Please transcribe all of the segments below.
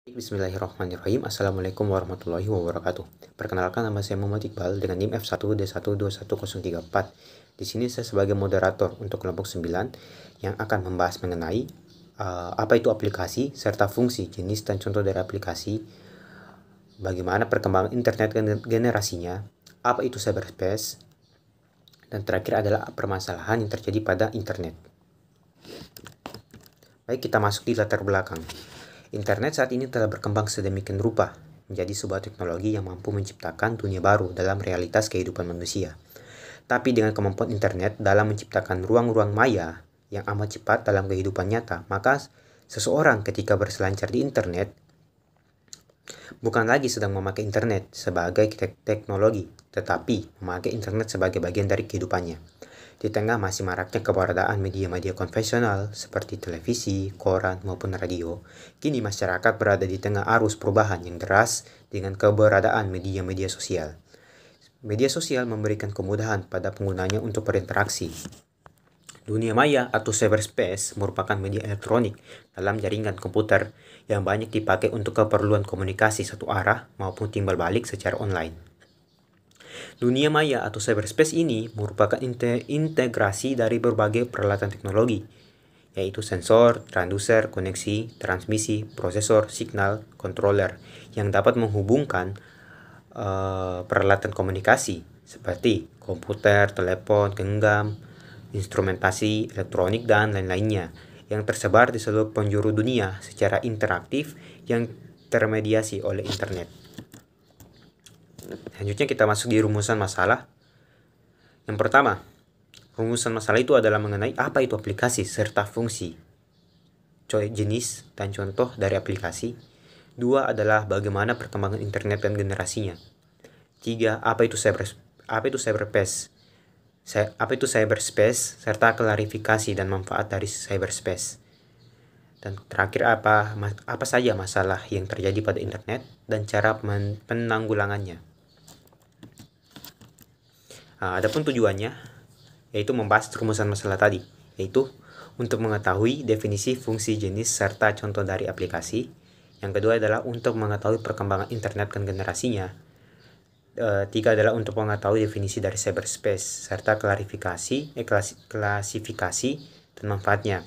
Bismillahirrahmanirrahim. Assalamualaikum warahmatullahi wabarakatuh. Perkenalkan, nama saya Muhammad Iqbal dengan NIM F1D12104. Di sini saya sebagai moderator untuk kelompok 9 yang akan membahas mengenai apa itu aplikasi serta fungsi, jenis dan contoh dari aplikasi, bagaimana perkembangan internet generasinya, apa itu cyberspace, dan terakhir adalah permasalahan yang terjadi pada internet. Baik, kita masuk di latar belakang. Internet saat ini telah berkembang sedemikian rupa, menjadi sebuah teknologi yang mampu menciptakan dunia baru dalam realitas kehidupan manusia. Tapi dengan kemampuan internet dalam menciptakan ruang-ruang maya yang amat cepat dalam kehidupan nyata, maka seseorang ketika berselancar di internet bukan lagi sedang memakai internet sebagai teknologi, tetapi memakai internet sebagai bagian dari kehidupannya. Di tengah masih maraknya keberadaan media-media konvensional seperti televisi, koran, maupun radio, kini masyarakat berada di tengah arus perubahan yang deras dengan keberadaan media-media sosial. Media sosial memberikan kemudahan pada penggunanya untuk berinteraksi. Dunia maya atau cyberspace merupakan media elektronik dalam jaringan komputer yang banyak dipakai untuk keperluan komunikasi satu arah maupun timbal balik secara online. Dunia maya atau cyberspace ini merupakan integrasi dari berbagai peralatan teknologi, yaitu sensor, transducer, koneksi, transmisi, prosesor, signal, controller, yang dapat menghubungkan peralatan komunikasi seperti komputer, telepon, genggam, instrumentasi elektronik, dan lain-lainnya, yang tersebar di seluruh penjuru dunia secara interaktif yang termediasi oleh internet. Selanjutnya kita masuk di rumusan masalah. Yang pertama, rumusan masalah itu adalah mengenai apa itu aplikasi serta fungsi, jenis dan contoh dari aplikasi. 2 adalah bagaimana perkembangan internet dan generasinya. 3, apa itu cyberspace serta klarifikasi dan manfaat dari cyberspace. Dan terakhir, apa saja masalah yang terjadi pada internet dan cara penanggulangannya. Adapun tujuannya yaitu membahas rumusan masalah tadi, yaitu untuk mengetahui definisi, fungsi, jenis, serta contoh dari aplikasi. Yang kedua adalah untuk mengetahui perkembangan internet dan generasinya. 3 adalah untuk mengetahui definisi dari cyberspace serta klasifikasi dan manfaatnya.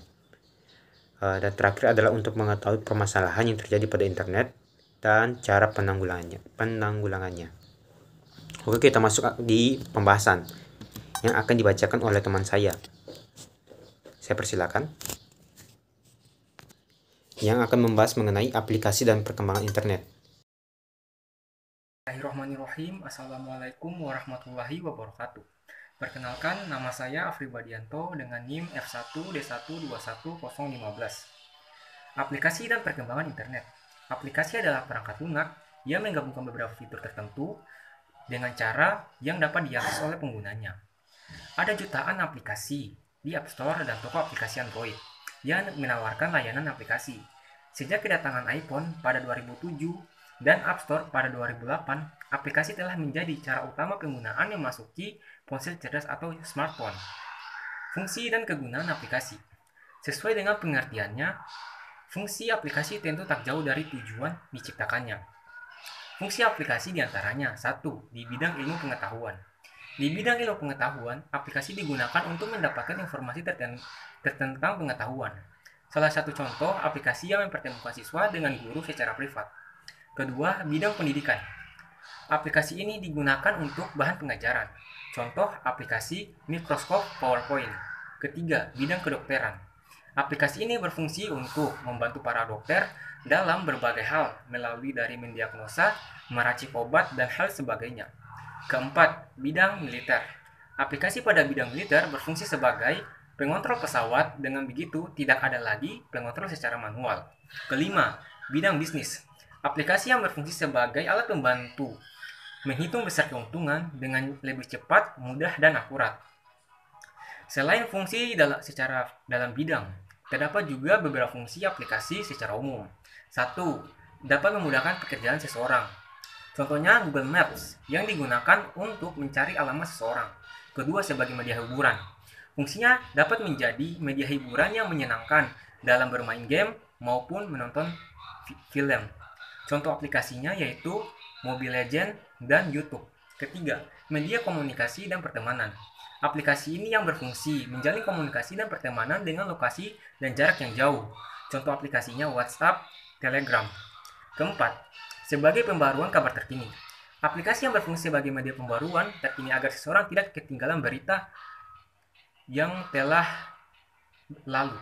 Dan terakhir adalah untuk mengetahui permasalahan yang terjadi pada internet dan cara penanggulangannya. Oke, kita masuk di pembahasan yang akan dibacakan oleh teman saya. Saya persilakan. Yang akan membahas mengenai aplikasi dan perkembangan internet. Bismillahirrahmanirrahim. Assalamualaikum warahmatullahi wabarakatuh. Perkenalkan, nama saya Afri Badianto dengan NIM F1D1211015. Aplikasi dan perkembangan internet. Aplikasi adalah perangkat lunak yang menggabungkan beberapa fitur tertentu dengan cara yang dapat diakses oleh penggunanya. Ada jutaan aplikasi di App Store dan toko aplikasi Android yang menawarkan layanan aplikasi. Sejak kedatangan iPhone pada 2007 dan App Store pada 2008, aplikasi telah menjadi cara utama penggunaan yang memasuki ponsel cerdas atau smartphone. Fungsi dan kegunaan aplikasi. Sesuai dengan pengertiannya, fungsi aplikasi tentu tak jauh dari tujuan diciptakannya. Fungsi aplikasi diantaranya 1. Di bidang ilmu pengetahuan. Di bidang ilmu pengetahuan, aplikasi digunakan untuk mendapatkan informasi tentang pengetahuan. Salah satu contoh aplikasi yang mempertemukan siswa dengan guru secara privat. Kedua, bidang pendidikan. Aplikasi ini digunakan untuk bahan pengajaran. Contoh aplikasi Microsoft PowerPoint. Ketiga, bidang kedokteran. Aplikasi ini berfungsi untuk membantu para dokter dalam berbagai hal melalui dari mendiagnosa, meracik obat, dan hal sebagainya. Keempat, bidang militer. Aplikasi pada bidang militer berfungsi sebagai pengontrol pesawat, dengan begitu tidak ada lagi pengontrol secara manual. Kelima, bidang bisnis. Aplikasi yang berfungsi sebagai alat pembantu menghitung besar keuntungan dengan lebih cepat, mudah, dan akurat. Selain fungsi dalam bidang, terdapat juga beberapa fungsi aplikasi secara umum. 1. Dapat memudahkan pekerjaan seseorang. Contohnya Google Maps yang digunakan untuk mencari alamat seseorang. Kedua, sebagai media hiburan. Fungsinya dapat menjadi media hiburan yang menyenangkan dalam bermain game maupun menonton film. Contoh aplikasinya yaitu Mobile Legends dan YouTube. Ketiga, media komunikasi dan pertemanan. Aplikasi ini yang berfungsi menjalin komunikasi dan pertemanan dengan lokasi dan jarak yang jauh. Contoh aplikasinya WhatsApp, Telegram. Keempat, sebagai pembaruan kabar terkini. Aplikasi yang berfungsi sebagai media pembaruan terkini agar seseorang tidak ketinggalan berita yang telah lalu.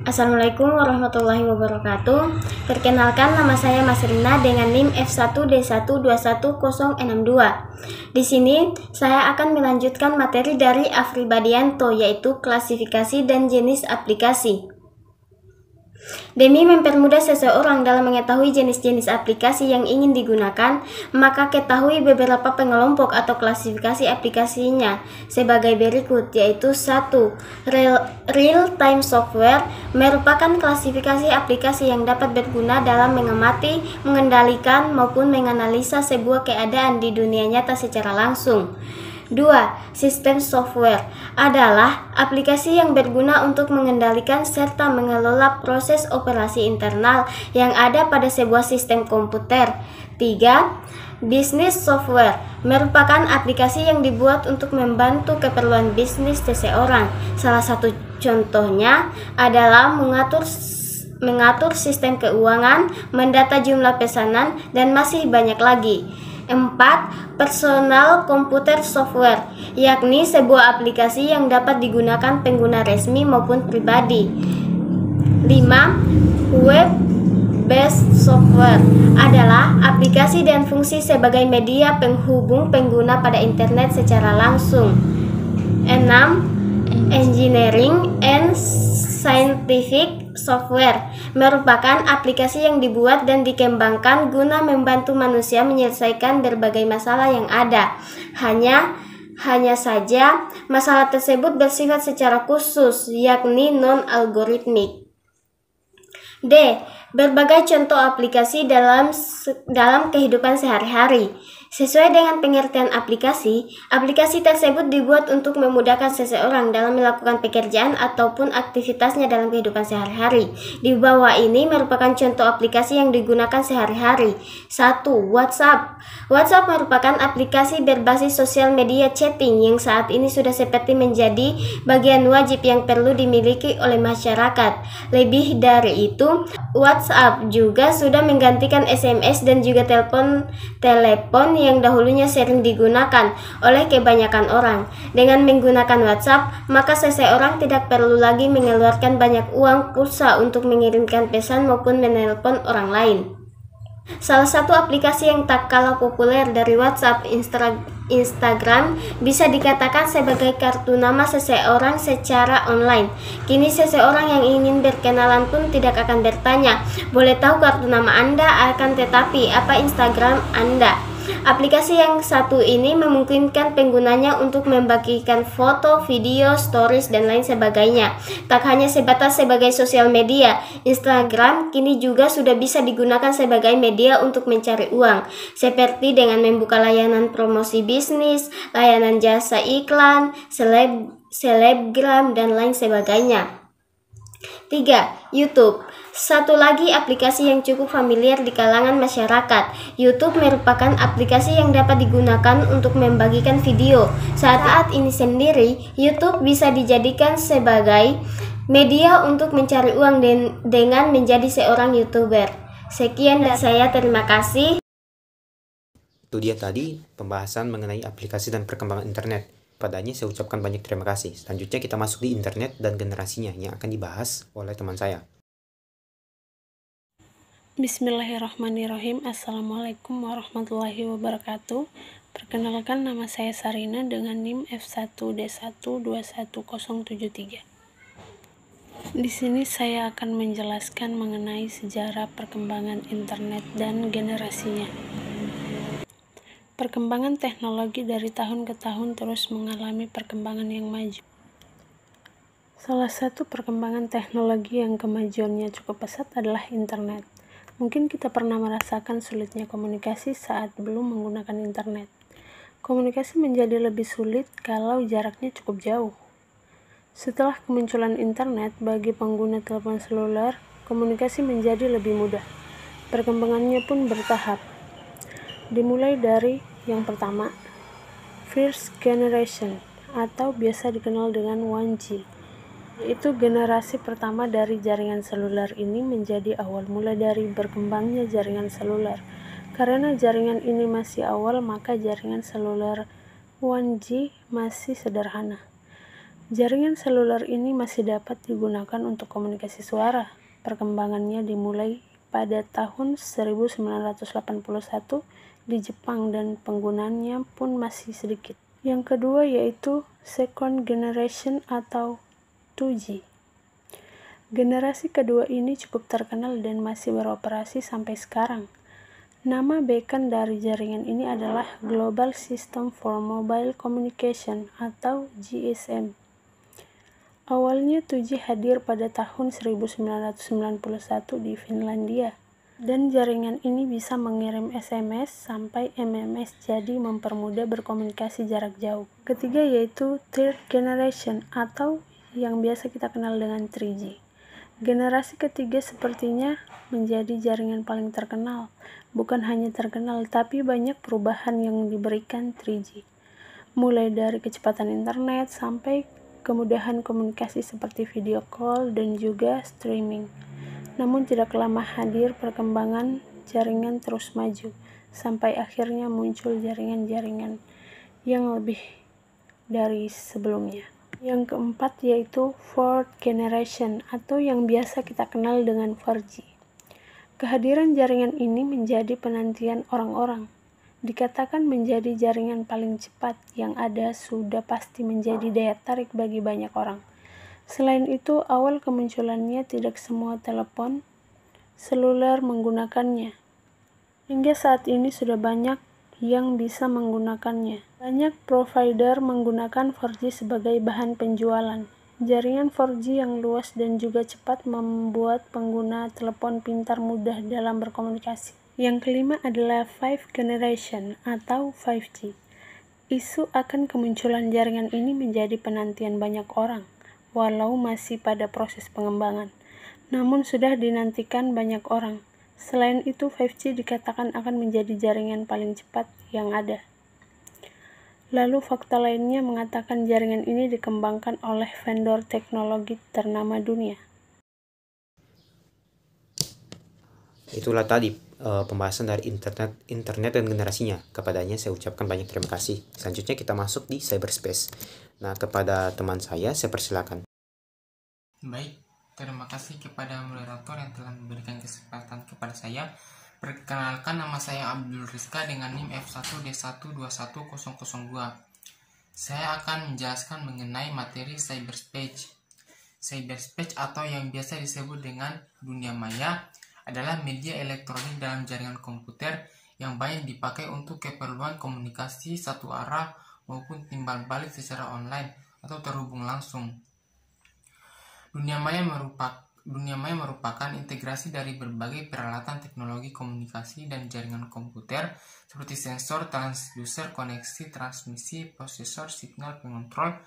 Assalamualaikum warahmatullahi wabarakatuh. Perkenalkan, nama saya Masrina dengan NIM F1D121062. Di sini saya akan melanjutkan materi dari Afribadianto, yaitu klasifikasi dan jenis aplikasi. Demi mempermudah seseorang dalam mengetahui jenis-jenis aplikasi yang ingin digunakan, maka ketahui beberapa pengelompok atau klasifikasi aplikasinya sebagai berikut, yaitu 1. Real-time software merupakan klasifikasi aplikasi yang dapat berguna dalam mengamati, mengendalikan, maupun menganalisa sebuah keadaan di dunia nyata secara langsung. 2. Sistem software adalah aplikasi yang berguna untuk mengendalikan serta mengelola proses operasi internal yang ada pada sebuah sistem komputer. 3. Bisnis software merupakan aplikasi yang dibuat untuk membantu keperluan bisnis seseorang. Salah satu contohnya adalah mengatur sistem keuangan, mendata jumlah pesanan, dan masih banyak lagi. 4. Personal computer software, yakni sebuah aplikasi yang dapat digunakan pengguna resmi maupun pribadi. 5. Web-based software adalah aplikasi dan fungsi sebagai media penghubung pengguna pada internet secara langsung. 6. Engineering and scientific software merupakan aplikasi yang dibuat dan dikembangkan guna membantu manusia menyelesaikan berbagai masalah yang ada. Hanya saja masalah tersebut bersifat secara khusus, yakni non-algoritmik. D. Berbagai contoh aplikasi dalam kehidupan sehari-hari. Sesuai dengan pengertian aplikasi tersebut dibuat untuk memudahkan seseorang dalam melakukan pekerjaan ataupun aktivitasnya dalam kehidupan sehari-hari. Di bawah ini merupakan contoh aplikasi yang digunakan sehari-hari. 1. WhatsApp. WhatsApp merupakan aplikasi berbasis sosial media chatting yang saat ini sudah seperti menjadi bagian wajib yang perlu dimiliki oleh masyarakat. Lebih dari itu, WhatsApp juga sudah menggantikan SMS dan juga telepon yang dahulunya sering digunakan oleh kebanyakan orang. Dengan menggunakan WhatsApp, maka seseorang tidak perlu lagi mengeluarkan banyak uang pulsa untuk mengirimkan pesan maupun menelpon orang lain. Salah satu aplikasi yang tak kalah populer dari WhatsApp, Instagram, bisa dikatakan sebagai kartu nama seseorang secara online. Kini seseorang yang ingin berkenalan pun tidak akan bertanya, "Boleh tahu kartu nama Anda?" akan tetapi, "Apa Instagram Anda?" Aplikasi yang satu ini memungkinkan penggunanya untuk membagikan foto, video, stories, dan lain sebagainya. Tak hanya sebatas sebagai sosial media, Instagram kini juga sudah bisa digunakan sebagai media untuk mencari uang, seperti dengan membuka layanan promosi bisnis, layanan jasa iklan, selebgram, dan lain sebagainya. 3. YouTube. Satu lagi aplikasi yang cukup familiar di kalangan masyarakat. YouTube merupakan aplikasi yang dapat digunakan untuk membagikan video. Saat ini sendiri, YouTube bisa dijadikan sebagai media untuk mencari uang dengan menjadi seorang YouTuber. Sekian dari saya, terima kasih. Itu dia tadi pembahasan mengenai aplikasi dan perkembangan internet. Padanya saya ucapkan banyak terima kasih. Selanjutnya kita masuk di internet dan generasinya yang akan dibahas oleh teman saya. Bismillahirrahmanirrahim. Assalamualaikum warahmatullahi wabarakatuh. Perkenalkan, nama saya Sarina dengan NIM F1D121073. Di sini saya akan menjelaskan mengenai sejarah perkembangan internet dan generasinya. Perkembangan teknologi dari tahun ke tahun terus mengalami perkembangan yang maju. Salah satu perkembangan teknologi yang kemajuannya cukup pesat adalah internet. Mungkin kita pernah merasakan sulitnya komunikasi saat belum menggunakan internet. Komunikasi menjadi lebih sulit kalau jaraknya cukup jauh. Setelah kemunculan internet bagi pengguna telepon seluler, komunikasi menjadi lebih mudah. Perkembangannya pun bertahap. Dimulai dari yang pertama, First Generation atau biasa dikenal dengan 1G, yaitu generasi pertama dari jaringan seluler. Ini menjadi awal mula dari berkembangnya jaringan seluler. Karena jaringan ini masih awal, maka jaringan seluler 1G masih sederhana. Jaringan seluler ini masih dapat digunakan untuk komunikasi suara. Perkembangannya dimulai pada tahun 1981 di Jepang dan penggunaannya pun masih sedikit. Yang kedua yaitu Second Generation atau 2G. Generasi kedua ini cukup terkenal dan masih beroperasi sampai sekarang. Nama beacon dari jaringan ini adalah Global System for Mobile Communication atau GSM. Awalnya 2G hadir pada tahun 1991 di Finlandia, dan jaringan ini bisa mengirim SMS sampai MMS, jadi mempermudah berkomunikasi jarak jauh. Ketiga yaitu Third Generation atau yang biasa kita kenal dengan 3G. Generasi ketiga sepertinya menjadi jaringan paling terkenal. Bukan hanya terkenal, tapi banyak perubahan yang diberikan 3G. Mulai dari kecepatan internet sampai kemudahan komunikasi seperti video call dan juga streaming. Namun tidak lama hadir perkembangan jaringan terus maju, sampai akhirnya muncul jaringan-jaringan yang lebih dari sebelumnya. Yang keempat yaitu Fourth Generation atau yang biasa kita kenal dengan 4G. Kehadiran jaringan ini menjadi penantian orang-orang. Dikatakan menjadi jaringan paling cepat yang ada, sudah pasti menjadi daya tarik bagi banyak orang. Selain itu, awal kemunculannya tidak semua telepon seluler menggunakannya. Hingga saat ini sudah banyak yang bisa menggunakannya. Banyak provider menggunakan 4G sebagai bahan penjualan. Jaringan 4G yang luas dan juga cepat membuat pengguna telepon pintar mudah dalam berkomunikasi. Yang kelima adalah 5th Generation atau 5G. Isu akan kemunculan jaringan ini menjadi penantian banyak orang, walau masih pada proses pengembangan. Namun sudah dinantikan banyak orang. Selain itu, 5G dikatakan akan menjadi jaringan paling cepat yang ada. Lalu fakta lainnya mengatakan jaringan ini dikembangkan oleh vendor teknologi ternama dunia. Itulah tadi pembahasan dari internet dan generasinya. Kepadanya saya ucapkan banyak terima kasih. Selanjutnya kita masuk di cyberspace. Nah, kepada teman saya persilakan. Baik, terima kasih kepada moderator yang telah memberikan kesempatan kepada saya. Perkenalkan, nama saya Abdul Rizka dengan NIM F1D121002. Saya akan menjelaskan mengenai materi cyberspace. Cyberspace atau yang biasa disebut dengan dunia maya adalah media elektronik dalam jaringan komputer yang banyak dipakai untuk keperluan komunikasi satu arah maupun timbal balik secara online atau terhubung langsung. Dunia maya merupakan integrasi dari berbagai peralatan teknologi komunikasi dan jaringan komputer seperti sensor, transducer, koneksi, transmisi, prosesor, signal pengontrol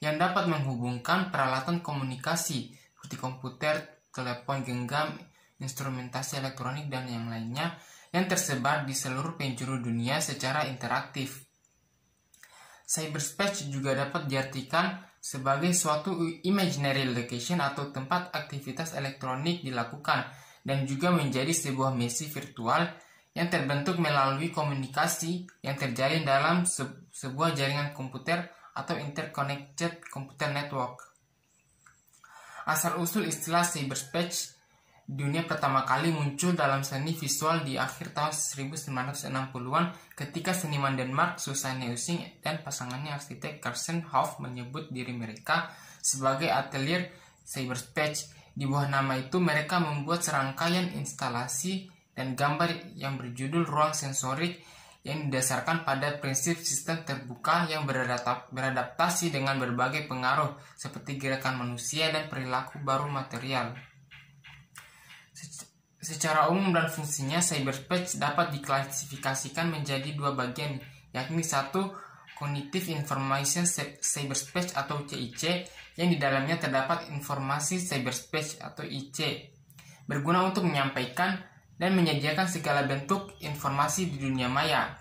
yang dapat menghubungkan peralatan komunikasi seperti komputer, telepon genggam, instrumentasi elektronik, dan yang lainnya yang tersebar di seluruh penjuru dunia secara interaktif. Cyberspace juga dapat diartikan sebagai suatu imaginary location atau tempat aktivitas elektronik dilakukan dan juga menjadi sebuah mesi virtual yang terbentuk melalui komunikasi yang terjalin dalam sebuah jaringan komputer atau interconnected computer network. Asal-usul istilah cyberspace dunia pertama kali muncul dalam seni visual di akhir tahun 1960-an ketika seniman Denmark Susanne Ussing dan pasangannya arsitek Carsten Hoff menyebut diri mereka sebagai atelier cyberspace. Di bawah nama itu mereka membuat serangkaian instalasi dan gambar yang berjudul ruang sensorik yang didasarkan pada prinsip sistem terbuka yang beradaptasi dengan berbagai pengaruh seperti gerakan manusia dan perilaku baru material. Secara umum dan fungsinya, cyberspace dapat diklasifikasikan menjadi dua bagian, yakni satu, Cognitive Information Cyberspace atau CIC, yang di dalamnya terdapat informasi cyberspace atau IC. berguna untuk menyampaikan dan menyajikan segala bentuk informasi di dunia maya.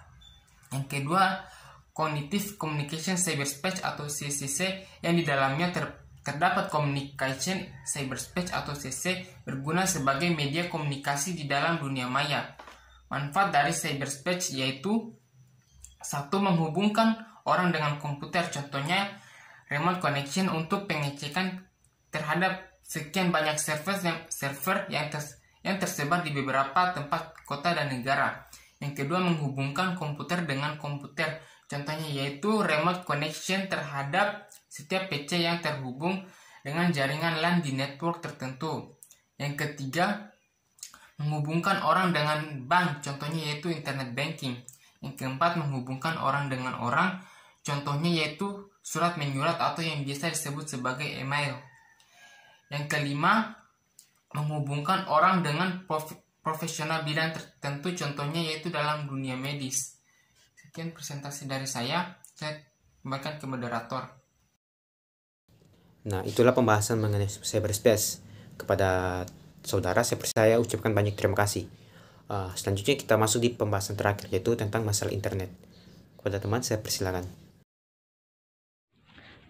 Yang kedua, Cognitive Communication Cyberspace atau CCC, yang di dalamnya terdapat Communication Cyberspace atau CC berguna sebagai media komunikasi di dalam dunia maya. Manfaat dari cyberspace yaitu: 1. Menghubungkan orang dengan komputer, contohnya remote connection untuk pengecekan terhadap sekian banyak server yang tersebar di beberapa tempat kota dan negara. Yang kedua, menghubungkan komputer dengan komputer, contohnya yaitu remote connection terhadap setiap PC yang terhubung dengan jaringan LAN di network tertentu. Yang ketiga, menghubungkan orang dengan bank, contohnya yaitu internet banking. Yang keempat, menghubungkan orang dengan orang, contohnya yaitu surat menyurat atau yang biasa disebut sebagai email. Yang kelima, menghubungkan orang dengan profesional bidang tertentu, contohnya yaitu dalam dunia medis. Sekian presentasi dari saya kembalikan ke moderator. Nah, itulah pembahasan mengenai cyberspace. Kepada saudara, saya ucapkan banyak terima kasih. Selanjutnya kita masuk di pembahasan terakhir, yaitu tentang masalah internet. Kepada teman, saya persilakan.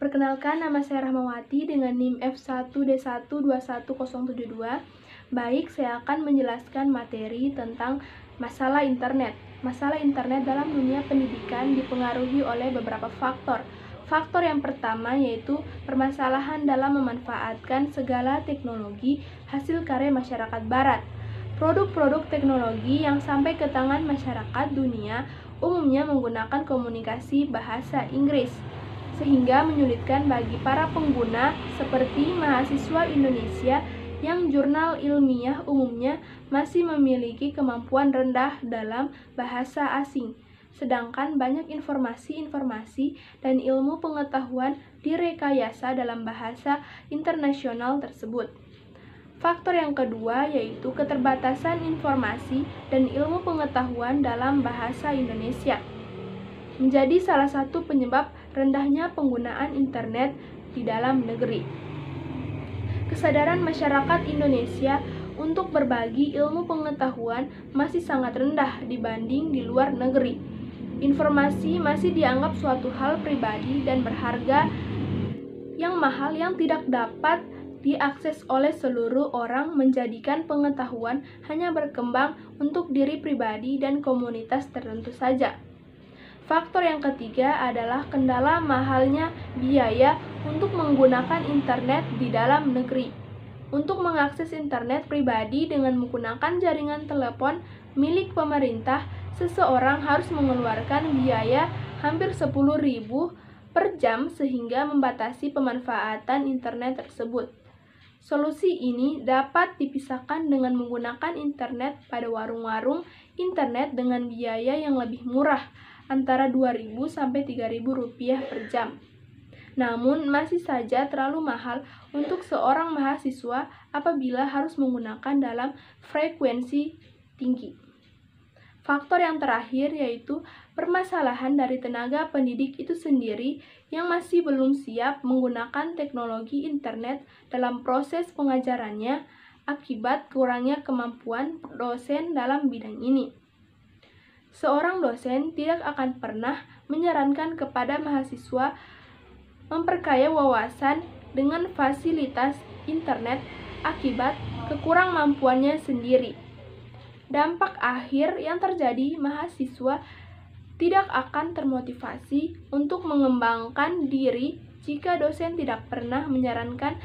Perkenalkan, nama saya Rahmawati dengan NIM F1D1 21072. Baik, saya akan menjelaskan materi tentang masalah internet. Masalah internet dalam dunia pendidikan dipengaruhi oleh beberapa faktor. Faktor yang pertama yaitu permasalahan dalam memanfaatkan segala teknologi hasil karya masyarakat barat. Produk-produk teknologi yang sampai ke tangan masyarakat dunia umumnya menggunakan komunikasi bahasa Inggris, sehingga menyulitkan bagi para pengguna seperti mahasiswa Indonesia yang jurnal ilmiah umumnya masih memiliki kemampuan rendah dalam bahasa asing. Sedangkan banyak informasi-informasi dan ilmu pengetahuan direkayasa dalam bahasa internasional tersebut. Faktor yang kedua yaitu keterbatasan informasi dan ilmu pengetahuan dalam bahasa Indonesia, menjadi salah satu penyebab rendahnya penggunaan internet di dalam negeri. Kesadaran masyarakat Indonesia untuk berbagi ilmu pengetahuan masih sangat rendah dibanding di luar negeri. Informasi masih dianggap suatu hal pribadi dan berharga yang mahal yang tidak dapat diakses oleh seluruh orang, menjadikan pengetahuan hanya berkembang untuk diri pribadi dan komunitas tertentu saja. Faktor yang ketiga adalah kendala mahalnya biaya untuk menggunakan internet di dalam negeri. Untuk mengakses internet pribadi dengan menggunakan jaringan telepon milik pemerintah, seseorang harus mengeluarkan biaya hampir 10.000 per jam sehingga membatasi pemanfaatan internet tersebut. Solusi ini dapat dipisahkan dengan menggunakan internet pada warung-warung internet dengan biaya yang lebih murah, antara 2.000 sampai 3.000 rupiah per jam. Namun masih saja terlalu mahal untuk seorang mahasiswa apabila harus menggunakan dalam frekuensi tinggi. Faktor yang terakhir yaitu permasalahan dari tenaga pendidik itu sendiri yang masih belum siap menggunakan teknologi internet dalam proses pengajarannya akibat kurangnya kemampuan dosen dalam bidang ini. Seorang dosen tidak akan pernah menyarankan kepada mahasiswa memperkaya wawasan dengan fasilitas internet akibat kekurangmampuannya sendiri. Dampak akhir yang terjadi, mahasiswa tidak akan termotivasi untuk mengembangkan diri jika dosen tidak pernah menyarankan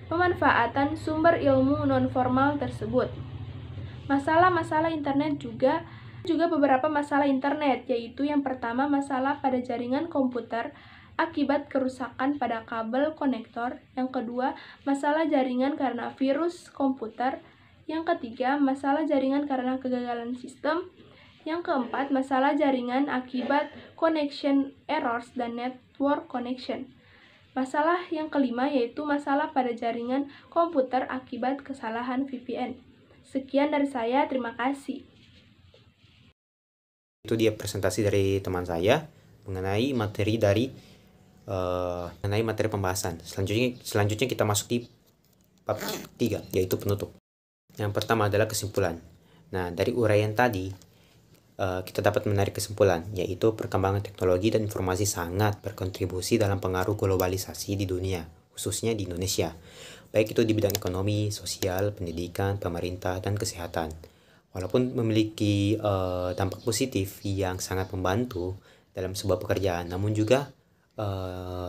pemanfaatan sumber ilmu non-formal tersebut. Masalah-masalah internet juga beberapa masalah internet, yaitu yang pertama masalah pada jaringan komputer akibat kerusakan pada kabel konektor, yang kedua masalah jaringan karena virus komputer, yang ketiga masalah jaringan karena kegagalan sistem, yang keempat masalah jaringan akibat connection errors dan network connection. Masalah yang kelima yaitu masalah pada jaringan komputer akibat kesalahan VPN. Sekian dari saya, terima kasih. Itu dia presentasi dari teman saya mengenai materi pembahasan. Selanjutnya kita masuk di bab 3, yaitu penutup. Yang pertama adalah kesimpulan. Nah, dari uraian tadi, kita dapat menarik kesimpulan, yaitu perkembangan teknologi dan informasi sangat berkontribusi dalam pengaruh globalisasi di dunia, khususnya di Indonesia, baik itu di bidang ekonomi, sosial, pendidikan, pemerintah, dan kesehatan. Walaupun memiliki dampak positif yang sangat membantu dalam sebuah pekerjaan, namun juga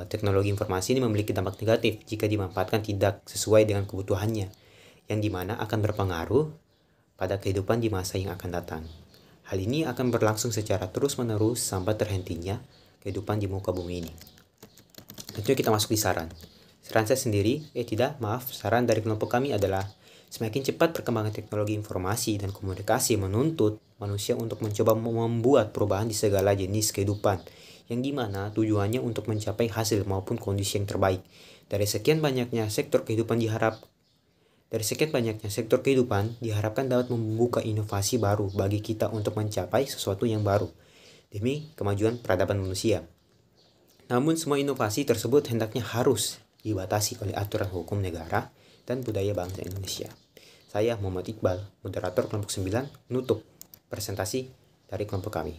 teknologi informasi ini memiliki dampak negatif jika dimanfaatkan tidak sesuai dengan kebutuhannya, yang dimana akan berpengaruh pada kehidupan di masa yang akan datang. Hal ini akan berlangsung secara terus-menerus sampai terhentinya kehidupan di muka bumi ini. Tentunya kita masuk di saran. Saran saya sendiri, saran dari kelompok kami adalah semakin cepat perkembangan teknologi informasi dan komunikasi menuntut manusia untuk mencoba membuat perubahan di segala jenis kehidupan, yang dimana tujuannya untuk mencapai hasil maupun kondisi yang terbaik. Dari sekian banyaknya sektor kehidupan diharapkan dapat membuka inovasi baru bagi kita untuk mencapai sesuatu yang baru demi kemajuan peradaban manusia. Namun semua inovasi tersebut hendaknya harus dibatasi oleh aturan hukum negara dan budaya bangsa Indonesia. Saya Muhammad Iqbal, moderator kelompok 9, menutup presentasi dari kelompok kami.